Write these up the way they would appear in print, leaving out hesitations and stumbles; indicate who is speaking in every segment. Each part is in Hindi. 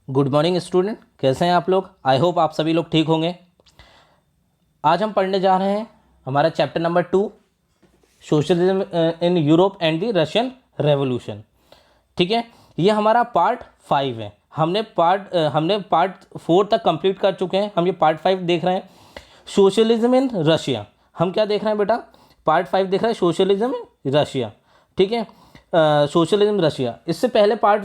Speaker 1: गुड मॉर्निंग स्टूडेंट, कैसे हैं आप लोग। आई होप आप सभी लोग ठीक होंगे। आज हम पढ़ने जा रहे हैं हमारा chapter number 2, socialism in Europe and the Russian revolution. ठीक है, ये हमारा पार्ट 5 है। हमने पार्ट 4 तक कंप्लीट कर चुके हैं। हम ये पार्ट 5 देख रहे हैं, सोशलिज्म इन रशिया। हम क्या देख रहे हैं बेटा, पार्ट 5 देख रहे हैं, सोशलिज्म इन रशिया। ठीक है, सोशलिज्म रशिया। इससे पहले पार्ट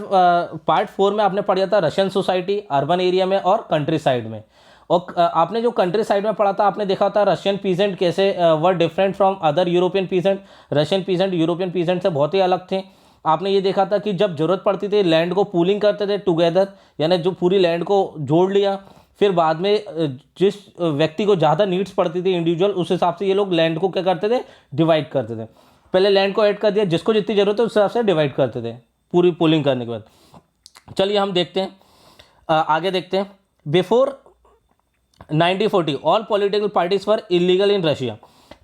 Speaker 1: 4 में आपने पढ़ा था रशियन सोसाइटी अर्बन एरिया में और कंट्री साइड में। और आपने जो कंट्री साइड में पढ़ा था, आपने देखा था रशियन पीजेंट कैसे were different from other European peasant. Russian peasant European peasant से बहुत ही अलग थे। आपने ये देखा था कि जब जरूरत पड़ती थी लैंड को पूलिंग करते थे टुगेदर, यानी जो पूरी लैंड को जोड़ लिया। फिर बाद में जिस व्यक्ति को ज़्यादा नीड्स पड़ती थी इंडिविजुअल, उस हिसाब से ये लोग लैंड को क्या करते थे, डिवाइड करते थे। पहले लैंड को ऐड कर दिया, जिसको जितनी जरूरत है उस हिसाब से डिवाइड करते थे पूरी पूलिंग करने के बाद। चलिए हम देखते हैं, आगे देखते हैं। Before 1940 all political parties were illegal in Russia.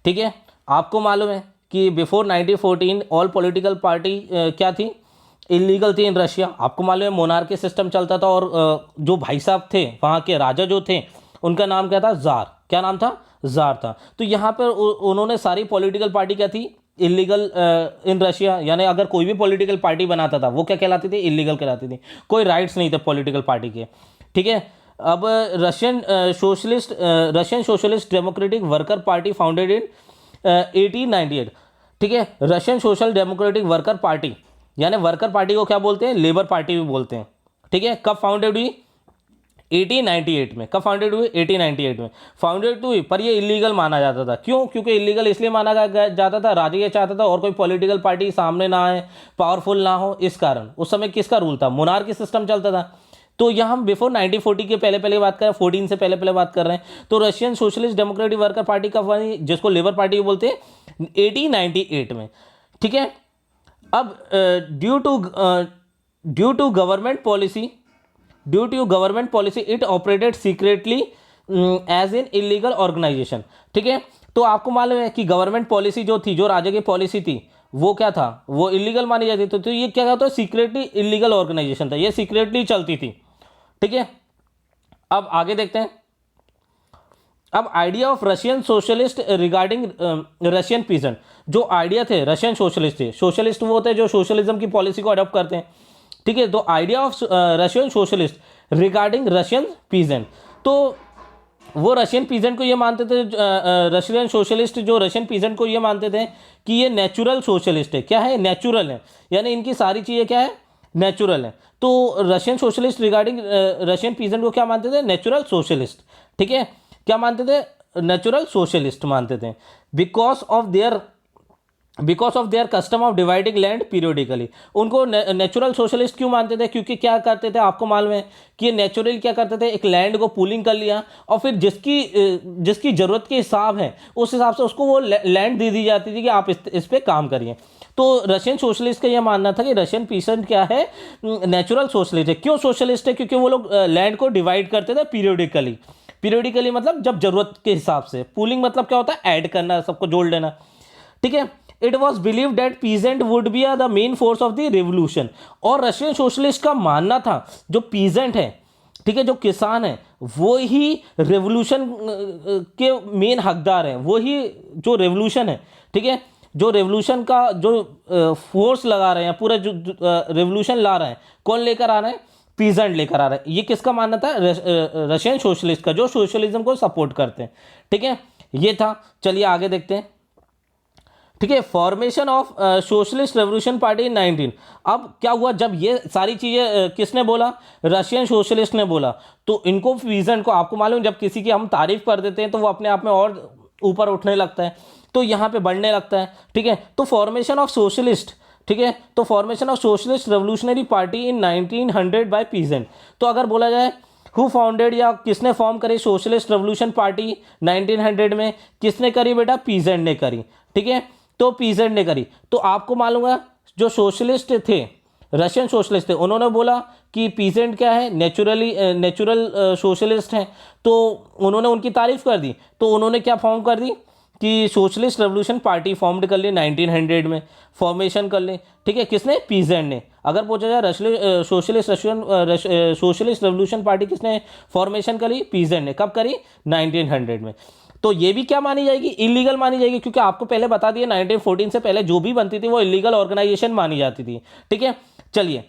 Speaker 1: ठीक है, आपको मालूम है कि बिफोर 1914 ऑल पॉलिटिकल पार्टी क्या थी, इलीगल थी इन रशिया। आपको मालूम है मोनार्की सिस्टम चलता था और जो भाई साहब थे वहाँ के राजा जो थे, उनका नाम क्या था, जार। क्या नाम था, जार था। तो यहाँ पर उन्होंने सारी पॉलिटिकल पार्टी क्या थी, इलीगल इन रशिया। यानी अगर कोई भी पॉलिटिकल पार्टी बनाता था वो क्या कहलाती थी, इलीगल कहलाती थी। कोई राइट्स नहीं थे पॉलिटिकल पार्टी के। ठीक है, अब Russian socialist democratic worker party founded in 1898। ठीक है, Russian social democratic worker party, यानी वर्कर पार्टी को क्या बोलते हैं, लेबर पार्टी भी बोलते हैं। ठीक है, कब फाउंडेड हुई, 1898 में। कब फाउंडेड हुई, 1898 में फाउंडेड हुई। पर ये इलीगल माना जाता था। क्यों, क्योंकि इलीगल इसलिए माना जाता था, राजा ये चाहता था और कोई पॉलिटिकल पार्टी सामने ना आए, पावरफुल ना हो। इस कारण उस समय किसका रूल था, मोनार्की सिस्टम चलता था। तो यहाँ हम बिफोर 1940 के पहले बात कर रहे हैं, 14 से पहले बात कर रहे हैं। तो Russian socialist democratic worker party का बनी, जिसको लेबर पार्टी बोलते हैं, 1898 में। ठीक है, अब due to government policy it operated secretly as an illegal organisation. ठीक है, तो आपको मालूम है कि गवर्नमेंट पॉलिसी जो थी, जो राजा की पॉलिसी थी, वो क्या था, वो इलीगल मानी जाती थी। तो ये क्या था, तो सीक्रेटली इलीगल ऑर्गेनाइजेशन था, ये सीक्रेटली चलती थी। ठीक है, अब आगे देखते हैं। अब idea of Russian socialist regarding Russian peasant. जो आइडिया थे रशियन सोशलिस्ट थे, सोशलिस्ट वो होते हैं जो सोशलिज्म की पॉलिसी को अडॉप्ट करते हैं। ठीक है, तो idea of Russian socialist regarding Russian peasant, तो वो रशियन पीजेंट को ये मानते थे, रशियन सोशलिस्ट जो रशियन पीजेंट को ये मानते थे कि ये नेचुरल सोशलिस्ट है। क्या है, नेचुरल है, यानी इनकी सारी चीज़ें क्या है, नेचुरल है। तो Russian socialist regarding Russian peasant को क्या मानते थे, नेचुरल सोशलिस्ट। ठीक है, क्या मानते थे, नेचुरल सोशलिस्ट मानते थे। Because of their custom of dividing land periodically. उनको नेचुरल सोशलिस्ट क्यों मानते थे, क्योंकि क्या करते थे, आपको मालूम है कि ये नेचुरली क्या करते थे, एक लैंड को पूलिंग कर लिया और फिर जिसकी ज़रूरत के हिसाब है उस हिसाब से उसको वो लैंड दे दी जाती थी कि आप इस पर काम करिए। तो रशियन सोशलिस्ट का यह मानना था कि रशियन पीसेंट क्या है, नेचुरल सोशलिस्ट है। क्यों सोशलिस्ट है, क्योंकि वो लोग लैंड को डिवाइड करते थे पीरियडिकली मतलब जब जरूरत के हिसाब से। पूलिंग मतलब क्या होता है, ऐड करना, सबको जोड़ लेना। ठीक है, it was believe date peasant would be the main force of the revolution. और रशियन सोशलिस्ट का मानना था जो पीजेंट है, ठीक है, जो किसान है, वो ही रेवोल्यूशन के मेन हकदार हैं, वो ही जो रेवोल्यूशन है। ठीक है, जो रेवोल्यूशन का जो फोर्स लगा रहे हैं, पूरा जो रेवोल्यूशन ला रहे हैं, कौन लेकर आ रहे हैं, पीजेंट लेकर आ रहे हैं। ये किसका मानना था, रशियन सोशलिस्ट का, जो सोशलिज्म को सपोर्ट करते हैं। ठीक है, ये था। चलिए आगे देखते हैं। ठीक है, formation of socialist revolution party इन 19। अब क्या हुआ, जब ये सारी चीज़ें किसने बोला, रशियन सोशलिस्ट ने बोला, तो इनको पीजेंट को, आपको मालूम, जब किसी की हम तारीफ कर देते हैं तो वो अपने आप में और ऊपर उठने लगता है, तो यहाँ पे बढ़ने लगता है। ठीक है, तो फॉर्मेशन ऑफ सोशलिस्ट, ठीक है, तो formation of socialist revolutionary party in 1900 by peasant. तो अगर बोला जाए हु फाउंडेड, या किसने फॉर्म करी सोशलिस्ट रेवोल्यूशन पार्टी 1900 में, किसने करी बेटा, पीजेंट ने करी। ठीक है, तो पीजेंट ने करी। तो आपको मालूम है जो सोशलिस्ट थे, रशियन सोशलिस्ट थे, उन्होंने बोला कि पीजेंट क्या है, नेचुरल सोशलिस्ट हैं। तो उन्होंने उनकी तारीफ कर दी, तो उन्होंने क्या फॉर्म कर दी, कि सोशलिस्ट रेवोल्यूशन पार्टी फॉर्म्ड कर ली 1900 में, फॉर्मेशन कर ली, ठीक है, किसने? पीजेंट ने। अगर पूछा जाए सोशलिस्ट रेवोल्यूशन पार्टी किसने फॉर्मेशन करी? पीजेंट ने। कब करी? 1900 में। तो ये भी क्या मानी जाएगी? इलीगल मानी जाएगी, क्योंकि आपको पहले बता दिया 1914 से पहले जो भी बनती थी वो इलीगल ऑर्गेनाइजेशन मानी जाती थी, ठीक है। चलिए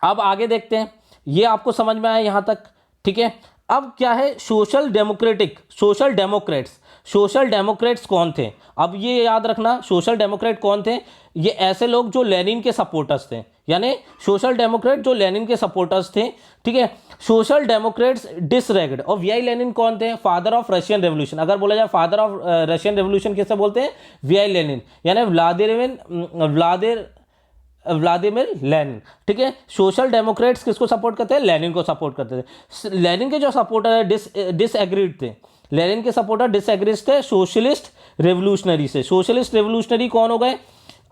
Speaker 1: अब आगे देखते हैं, ये आपको समझ में आया यहाँ तक, ठीक है। अब क्या है? Social Democrats. सोशल डेमोक्रेट्स कौन थे? अब ये याद रखना, सोशल डेमोक्रेट कौन थे? ये ऐसे लोग जो लेनिन के सपोर्टर्स थे, यानी सोशल डेमोक्रेट जो लेनिन के सपोर्टर्स थे, ठीक है। Social democrats disregard. और वी आई लेनिन कौन थे? Father of Russian revolution. अगर बोला जाए फादर ऑफ रशियन रेवोल्यूशन किसे बोलते हैं? वी आई लेनिन, यानी व्लादिमिर लेनिन, ठीक है। सोशल डेमोक्रेट्स किसको सपोर्ट करते हैं? लेनिन को सपोर्ट करते थे। लेनिन के जो सपोर्टर डिसएग्रीड थे, लेनिन के सपोर्टर डिसएग्रीड थे सोशलिस्ट रेवोल्यूशनरी से। सोशलिस्ट रेवोल्यूशनरी कौन हो गए?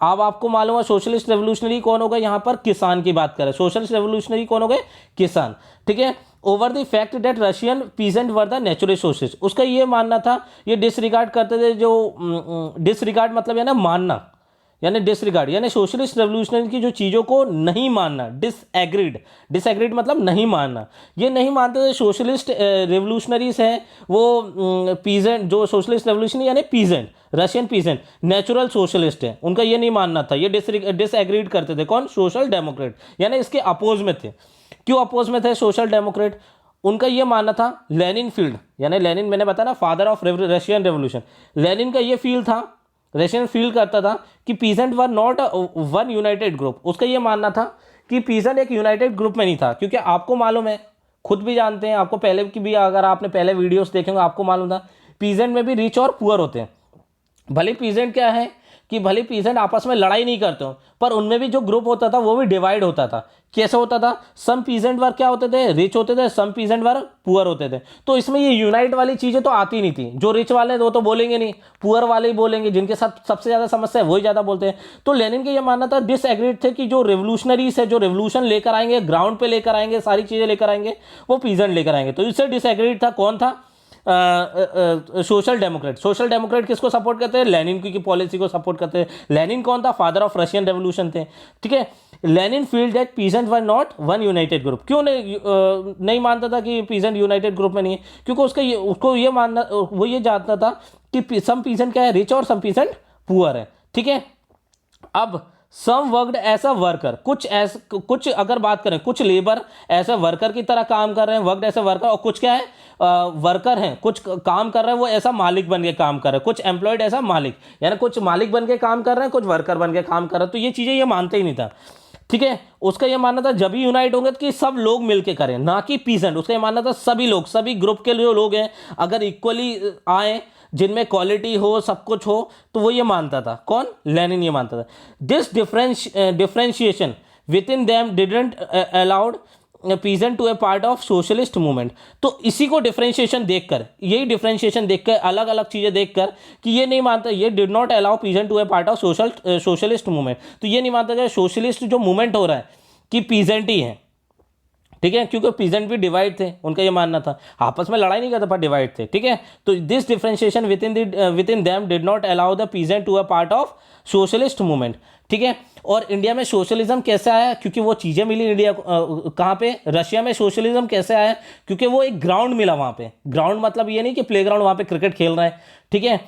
Speaker 1: अब आपको मालूम है सोशलिस्ट रेवोल्यूशनरी कौन हो गए? यहाँ पर किसान की बात करें, सोशलिस्ट रेवोल्यूशनरी कौन हो गए? किसान, ठीक है। Over the fact that Russian peasant were the natural sources. उसका ये मानना था, ये डिसरिगार्ड करते थे, जो डिसरिगार्ड मतलब यानी मानना, यानी डिसरिगार्ड, यानी सोशलिस्ट रेवोल्यूशनरी की जो चीज़ों को नहीं मानना। डिसएग्रीड मतलब नहीं मानना, ये नहीं मानते थे। सोशलिस्ट रेवोल्यूशनरीज हैं वो पीजेंट, जो सोशलिस्ट रेवोल्यूशनरी यानी peasant, Russian peasant natural socialist है, उनका ये नहीं मानना था, ये डिसएग्रीड करते थे। कौन? सोशल डेमोक्रेट, यानी इसके अपोज में थे। क्यों अपोज में थे सोशल डेमोक्रेट? उनका ये मानना था, लेनिन फील्ड, यानी लेनिन मैंने बताया ना father of Russian revolution, Lenin का ये फील्ड था, रशियन फील करता था कि peasant were not one United group. उसका ये मानना था कि पीजेंट एक यूनाइटेड ग्रुप में नहीं था, क्योंकि आपको मालूम है, खुद भी जानते हैं, आपको पहले की भी अगर आपने पहले वीडियोस देखे होंगे आपको मालूम था, पीजेंट में भी रिच और पुअर होते हैं। भले पीजेंट क्या है कि भले पीजेंट आपस में लड़ाई नहीं करते हो, पर उनमें भी जो ग्रुप होता था वो भी डिवाइड होता था। कैसे होता था? सम पीजेंट वर क्या होते थे? रिच होते थे, सम पीजेंट वर पुअर होते थे। तो इसमें ये यूनाइट वाली चीजें तो आती नहीं थी। जो रिच वाले वो तो बोलेंगे नहीं, पुअर वाले ही बोलेंगे, जिनके साथ सबसे ज्यादा समस्या है वही ज्यादा बोलते हैं। तो लेनिन के ये मानना था, डिसएग्रीड थे कि जो रेवोल्यूशनरीज है, जो रेवोल्यूशन लेकर आएंगे, ग्राउंड पे लेकर आएंगे, सारी चीजें लेकर आएंगे, वो पीजेंट लेकर आएंगे। तो इससे डिसएग्रीड था। कौन था? Social Democrat. सोशल डेमोक्रेट किसको सपोर्ट करते हैं? लेनिन की पॉलिसी को सपोर्ट करते हैं। लेनिन कौन था? फादर ऑफ रशियन रेवोल्यूशन थे, ठीक है। Lenin field that peasant were not one United group. क्यों नहीं मानता था कि पीजेंट यूनाइटेड ग्रुप में नहीं है? क्योंकि उसको ये मानना, वो ये जानता था कि सम पीजेंट क्या है? रिच और सम पीजेंट पुअर है, ठीक है। अब सम वर्कड एज अ वर्कर, कुछ अगर बात करें, कुछ लेबर ऐसे वर्कर की तरह काम कर रहे हैं, वर्कड ऐसे वर्कर, और कुछ क्या है? वर्कर हैं, कुछ काम कर रहे हैं वो ऐसा मालिक बन के काम कर रहे हैं, कुछ एम्प्लॉयड ऐसा मालिक, यानी कुछ मालिक बन के काम कर रहे हैं, कुछ वर्कर बन के काम कर रहे हैं। तो ये चीजें ये मानते ही नहीं था, ठीक है। उसका ये मानना था जब भी यूनाइट होंगे तो कि सब लोग मिलके करें, ना कि पीसेंट। उसका ये मानना था सभी लोग, सभी ग्रुप के जो लोग हैं अगर इक्वली आए, जिनमें क्वालिटी हो, सब कुछ हो, तो वो ये मानता था। कौन? लेनिन ये मानता था। This differentiation within them didn't allowed peasant to a part of socialist movement. तो इसी को डिफरेंशिएशन देखकर, यही डिफरेंशिएशन देखकर, अलग अलग चीजें देखकर कि ये नहीं मानता, ये did not allow peasant to a part of socialist movement. तो ये नहीं मानता कि सोशलिस्ट जो मूवमेंट हो रहा है कि पीजेंट ही है, ठीक है, क्योंकि पीजेंट भी डिवाइड थे, उनका ये मानना था, आपस में लड़ाई नहीं करते पर डिवाइड थे, ठीक है। तो this differentiation within them did not allow the peasant to a part of socialist movement, ठीक है। और इंडिया में सोशलिज्म कैसे आया? क्योंकि वो चीज़ें मिली इंडिया कहाँ पे? रशिया में सोशलिज्म कैसे आया? क्योंकि वो एक ग्राउंड मिला वहाँ पे। ग्राउंड मतलब ये नहीं कि प्ले ग्राउंड, वहाँ पे क्रिकेट खेल रहे हैं, ठीक है।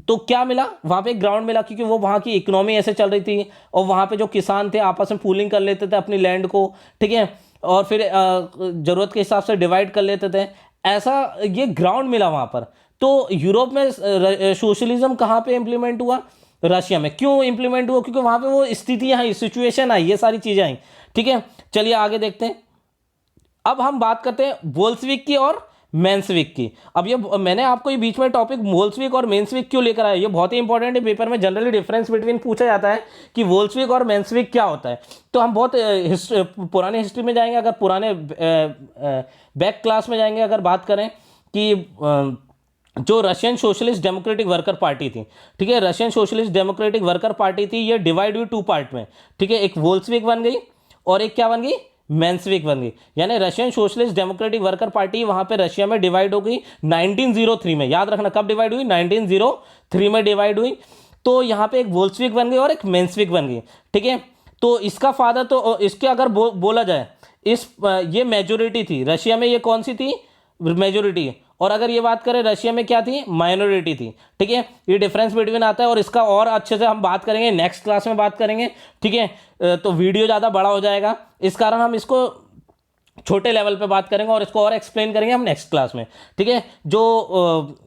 Speaker 1: तो क्या मिला वहाँ पे? ग्राउंड मिला, क्योंकि वो वहाँ की इकोनॉमी ऐसे चल रही थी, और वहाँ पे जो किसान थे आपस में पूलिंग कर लेते थे अपनी लैंड को, ठीक है, और फिर ज़रूरत के हिसाब से डिवाइड कर लेते थे, ऐसा ये ग्राउंड मिला वहाँ पर। तो यूरोप में सोशलिज्म कहाँ पे इम्प्लीमेंट हुआ? रशिया में। क्यों इंप्लीमेंट हुआ? क्योंकि वहां पे वो स्थितियां आई, सिचुएशन आई, ये सारी चीजें आई, ठीक है। चलिए आगे देखते हैं। अब हम बात करते हैं बोल्शेविक की और मेंशेविक की। अब ये मैंने आपको ये बीच में टॉपिक बोल्शेविक और मेंशेविक क्यों लेकर आया, ये बहुत ही इंपॉर्टेंट है। पेपर में जनरली डिफरेंस बिटवीन पूछा जाता है कि बोल्शेविक और मेंशेविक क्या होता है। तो हम बहुत पुराने हिस्ट्री में जाएंगे, अगर पुराने बैक क्लास में जाएंगे, अगर बात करें कि जो Russian socialist democratic worker party थी, ठीक है, Russian socialist democratic worker party थी, ये डिवाइड हुई टू पार्ट में, ठीक है। एक बोल्शेविक बन गई और एक क्या बन गई? मेंशविक बन गई, यानी Russian socialist democratic worker party वहां पे रशिया में डिवाइड हो गई 1903 में। याद रखना कब डिवाइड हुई, 1903 में डिवाइड हुई। तो यहाँ पे एक बोल्शेविक बन गई और एक मेंशविक बन गई, ठीक है। तो इसका फादर, तो इसके अगर बोला जाए ये मेजोरिटी थी रशिया में, ये कौन सी थी, मेजोरिटी। और अगर ये बात करें रशिया में क्या थी, माइनॉरिटी थी, ठीक है। ये डिफरेंस बिटवीन आता है और इसका और अच्छे से हम बात करेंगे, नेक्स्ट क्लास में बात करेंगे, ठीक है। तो वीडियो ज़्यादा बड़ा हो जाएगा, इस कारण हम इसको छोटे लेवल पे बात करेंगे और इसको और एक्सप्लेन करेंगे हम नेक्स्ट क्लास में, ठीक है। जो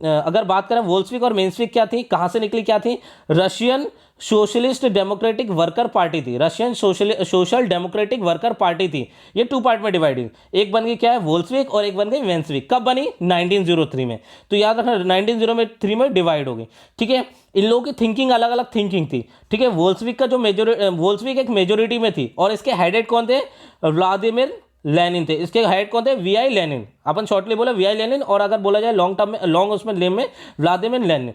Speaker 1: अगर बात करें बोल्शेविक और मेंशविक क्या थी, कहाँ से निकली, क्या थी, Russian socialist democratic worker party थी, Russian social democratic worker party थी। ये 2 पार्ट में डिवाइड हुई, एक बन गई क्या है बोल्शेविक और एक बन गई मेंशविक। कब बनी, 1903 में। तो याद रखना 1903 में डिवाइड हो गई, ठीक है। इन लोगों की थिंकिंग अलग अलग थिंकिंग थी, ठीक है। बोल्शेविक का जो बोल्शेविक एक मेजोरिटी में थी और इसके हेडेड कौन थे, व्लादिमीर लेनिन थे। इसके हेड कौन थे, वी आई लेनिन, अपन शॉर्टली बोले वी आई लेनिन, और अगर बोला जाए लॉन्ग टर्म में, लॉन्ग उसमें नेम में, व्लादिमीर लेनिन।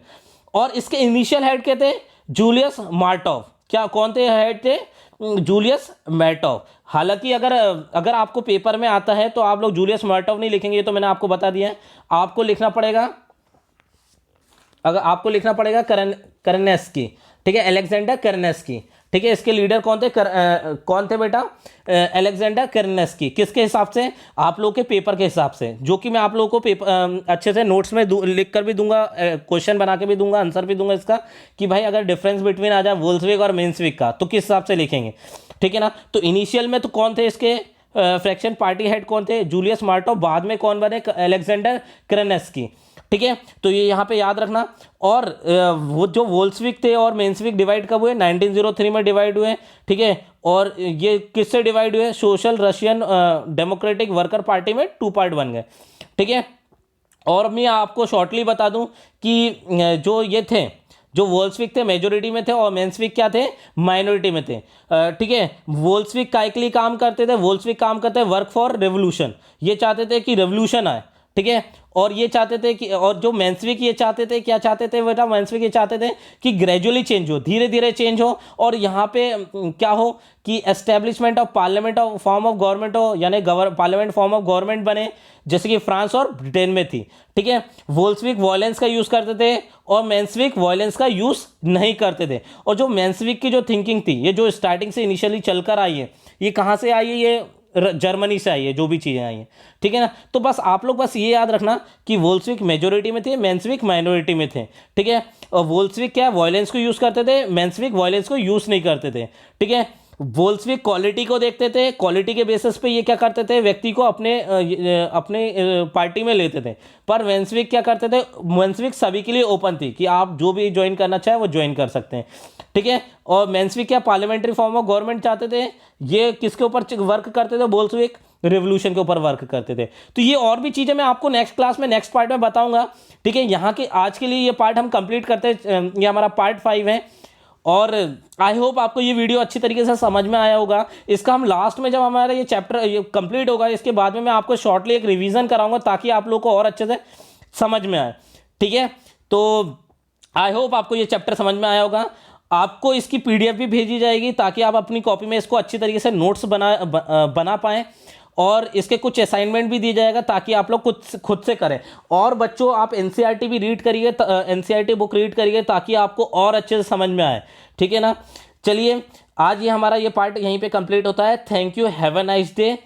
Speaker 1: और इसके इनिशियल हेड क्या थे, जूलियस मार्टोव। क्या कौन थे हेड थे, जूलियस मार्टोव। हालांकि अगर आपको पेपर में आता है तो आप लोग जूलियस मार्टोव नहीं लिखेंगे, ये तो मैंने आपको बता दिया है। आपको लिखना पड़ेगा, अगर आपको लिखना पड़ेगा करनेस्की, ठीक है, अलेक्जेंडर करनेस्की, ठीक है। इसके लीडर कौन थे, कौन थे बेटा, अलेक्जेंडर करनेस्की। किसके हिसाब से, आप लोग के पेपर के हिसाब से, जो कि मैं आप लोगों को पेपर अच्छे से नोट्स में लिख कर भी दूंगा, क्वेश्चन बना के भी दूंगा, आंसर भी दूंगा इसका, कि भाई अगर डिफरेंस बिटवीन आ जाए बोल्शेविक और मेंशविक का तो किस हिसाब से लिखेंगे, ठीक है ना। तो इनिशियल में तो कौन थे इसके फ्रैक्शन पार्टी हेड कौन थे, जूलियस मार्टोव। बाद में कौन बने, अलेक्जेंडर करनेस्की, ठीक है। तो ये यहाँ पे याद रखना। और वो जो बोल्शेविक थे और मेंशविक डिवाइड कब हुए, 1903 में डिवाइड हुए, ठीक है। और ये किससे डिवाइड हुए, social Russian democratic worker party में 2 पार्ट बन गए, ठीक है। और मैं आपको शॉर्टली बता दूं कि जो ये थे, जो बोल्शेविक थे मेजोरिटी में थे और मेंशविक क्या थे, माइनॉरिटी में थे, ठीक है। बोल्शेविक काय के लिए काम करते थे, बोल्शेविक काम करते वर्क फॉर रेवोल्यूशन, ये चाहते थे कि रेवोल्यूशन आए, ठीक है। और ये चाहते थे कि, और जो मेंशविक ये चाहते थे, क्या चाहते थे बेटा, मेंशविक ये चाहते थे कि ग्रेजुअली चेंज हो, धीरे धीरे चेंज हो, और यहाँ पे क्या हो कि establishment of parliament of form of government हो, यानी पार्लियामेंट फॉर्म ऑफ गवर्नमेंट बने, जैसे कि फ्रांस और ब्रिटेन में थी, ठीक है। बोल्शेविक वायलेंस का यूज करते थे और मेंशविक वायलेंस का यूज नहीं करते थे। और जो मेंशविक की जो थिंकिंग थी, ये जो स्टार्टिंग से इनिशियली चलकर आई है, ये कहाँ से आई है, ये जर्मनी से आई है, जो भी चीज़ें आई हैं, ठीक है ना। तो बस आप लोग बस ये याद रखना कि बोल्शेविक मेजोरिटी में थे, मेंशविक माइनॉरिटी में थे, ठीक है। और बोल्शेविक क्या वायलेंस को यूज़ करते थे, मेंशविक वायलेंस को यूज़ नहीं करते थे, ठीक है। बोल्शेविक क्वालिटी को देखते थे, क्वालिटी के बेसिस पे ये क्या करते थे, व्यक्ति को अपने पार्टी में लेते थे। पर मेंशविक क्या करते थे, मेंशविक सभी के लिए ओपन थी कि आप जो भी ज्वाइन करना चाहे वो ज्वाइन कर सकते हैं, ठीक है। और मेंशविक क्या पार्लियामेंट्री फॉर्म ऑफ गवर्नमेंट चाहते थे। ये किसके ऊपर वर्क करते थे, बोल्शेविक रिवोल्यूशन के ऊपर वर्क करते थे। तो ये और भी चीज़ें मैं आपको नेक्स्ट क्लास में, नेक्स्ट पार्ट में बताऊंगा, ठीक है। यहाँ के आज के लिए ये पार्ट हम कंप्लीट करते हैं, ये हमारा पार्ट 5 है। और आई होप आपको ये वीडियो अच्छी तरीके से समझ में आया होगा। इसका हम लास्ट में, जब हमारा ये चैप्टर ये कंप्लीट होगा, इसके बाद में मैं आपको शॉर्टली एक रिवीजन कराऊंगा ताकि आप लोग को और अच्छे से समझ में आए, ठीक है। तो आई होप आपको ये चैप्टर समझ में आया होगा। आपको इसकी पीडीएफ भी भेजी जाएगी ताकि आप अपनी कॉपी में इसको अच्छी तरीके से नोट्स बना पाएँ, और इसके कुछ असाइनमेंट भी दिया जाएगा ताकि आप लोग खुद से करें। और बच्चों आप एनसीईआरटी भी रीड करिए, एनसीईआरटी बुक रीड करिए ताकि आपको और अच्छे से समझ में आए, ठीक है ना। चलिए आज ये हमारा ये पार्ट यहीं पे कंप्लीट होता है। Thank you, have a nice day.